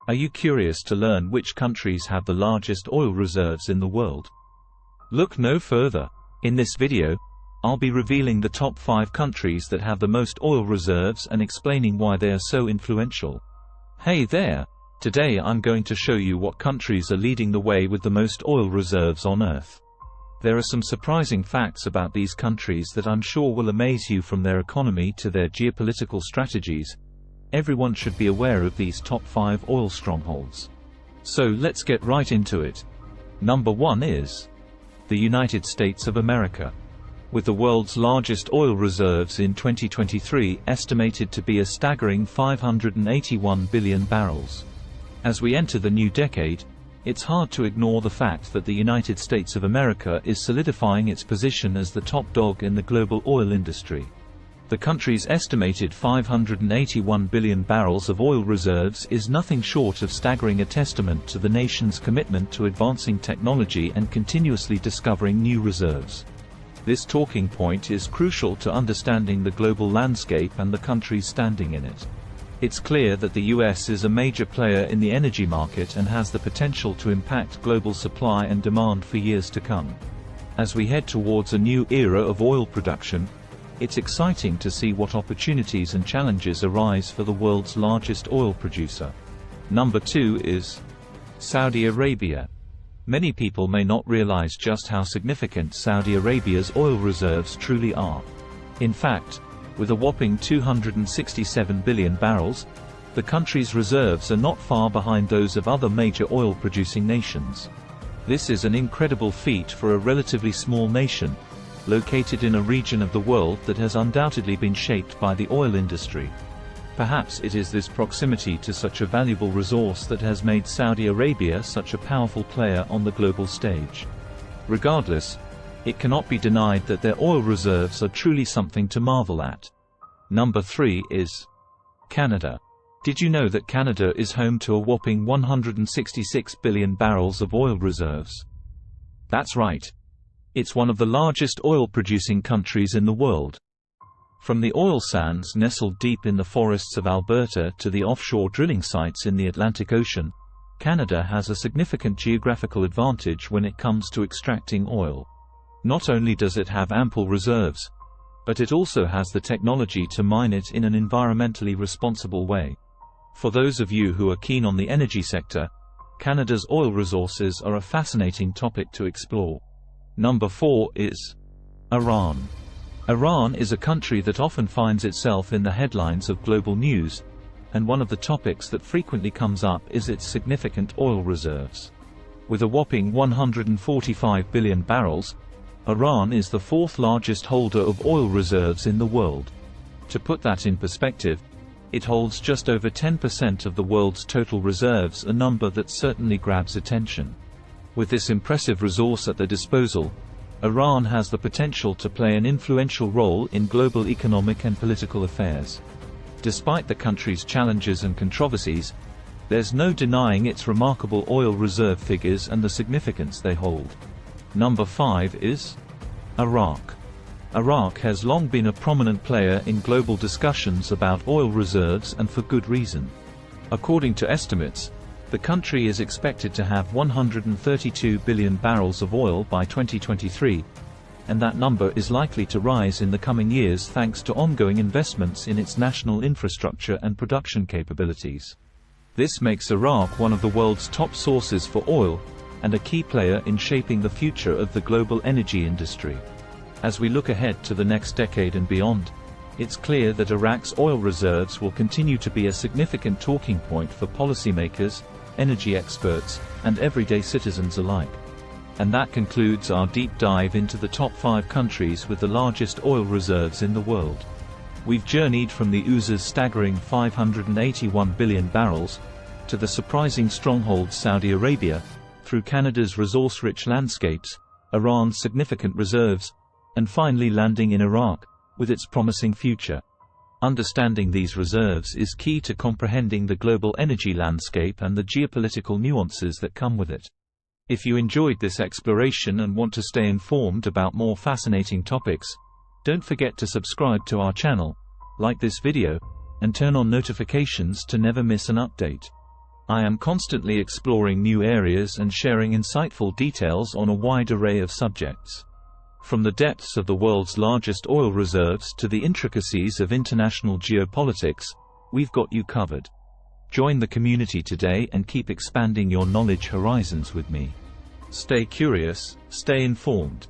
Are you curious to learn which countries have the largest oil reserves in the world? Look no further. In this video, I'll be revealing the top 5 countries that have the most oil reserves and explaining why they are so influential. Hey there! Today I'm going to show you what countries are leading the way with the most oil reserves on Earth. There are some surprising facts about these countries that I'm sure will amaze you, from their economy to their geopolitical strategies. Everyone should be aware of these top 5 oil strongholds. So let's get right into it. Number 1 is the United States of America. With the world's largest oil reserves in 2023 estimated to be a staggering 581 billion barrels. As we enter the new decade, it's hard to ignore the fact that the United States of America is solidifying its position as the top dog in the global oil industry. The country's estimated 581 billion barrels of oil reserves is nothing short of staggering, a testament to the nation's commitment to advancing technology and continuously discovering new reserves. This talking point is crucial to understanding the global landscape and the countries standing in it. It's clear that the US is a major player in the energy market and has the potential to impact global supply and demand for years to come. As we head towards a new era of oil production, it's exciting to see what opportunities and challenges arise for the world's largest oil producer. Number 2 is Saudi Arabia. Many people may not realize just how significant Saudi Arabia's oil reserves truly are. In fact, with a whopping 267 billion barrels, the country's reserves are not far behind those of other major oil-producing nations. This is an incredible feat for a relatively small nation, located in a region of the world that has undoubtedly been shaped by the oil industry. Perhaps it is this proximity to such a valuable resource that has made Saudi Arabia such a powerful player on the global stage. Regardless, it cannot be denied that their oil reserves are truly something to marvel at. Number 3 is Canada. Did you know that Canada is home to a whopping 166 billion barrels of oil reserves? That's right. It's one of the largest oil-producing countries in the world. From the oil sands nestled deep in the forests of Alberta to the offshore drilling sites in the Atlantic Ocean, Canada has a significant geographical advantage when it comes to extracting oil. Not only does it have ample reserves, but it also has the technology to mine it in an environmentally responsible way. For those of you who are keen on the energy sector, Canada's oil resources are a fascinating topic to explore. Number 4 is Iran. Iran is a country that often finds itself in the headlines of global news, and one of the topics that frequently comes up is its significant oil reserves. With a whopping 145 billion barrels, Iran is the 4th largest holder of oil reserves in the world. To put that in perspective, it holds just over 10% of the world's total reserves, a number that certainly grabs attention. With this impressive resource at their disposal, Iran has the potential to play an influential role in global economic and political affairs. Despite the country's challenges and controversies, there's no denying its remarkable oil reserve figures and the significance they hold. Number 5 is Iraq. Iraq has long been a prominent player in global discussions about oil reserves, and for good reason. According to estimates, the country is expected to have 132 billion barrels of oil by 2023, and that number is likely to rise in the coming years thanks to ongoing investments in its national infrastructure and production capabilities. This makes Iraq one of the world's top sources for oil, and a key player in shaping the future of the global energy industry. As we look ahead to the next decade and beyond, it's clear that Iraq's oil reserves will continue to be a significant talking point for policymakers, energy experts, and everyday citizens alike. And that concludes our deep dive into the top 5 countries with the largest oil reserves in the world. We've journeyed from the USA's staggering 581 billion barrels, to the surprising stronghold Saudi Arabia, through Canada's resource-rich landscapes, Iran's significant reserves, and finally landing in Iraq, with its promising future. Understanding these reserves is key to comprehending the global energy landscape and the geopolitical nuances that come with it. If you enjoyed this exploration and want to stay informed about more fascinating topics, don't forget to subscribe to our channel, like this video, and turn on notifications to never miss an update. I am constantly exploring new areas and sharing insightful details on a wide array of subjects. From the depths of the world's largest oil reserves to the intricacies of international geopolitics, we've got you covered. Join the community today and keep expanding your knowledge horizons with me. Stay curious, stay informed.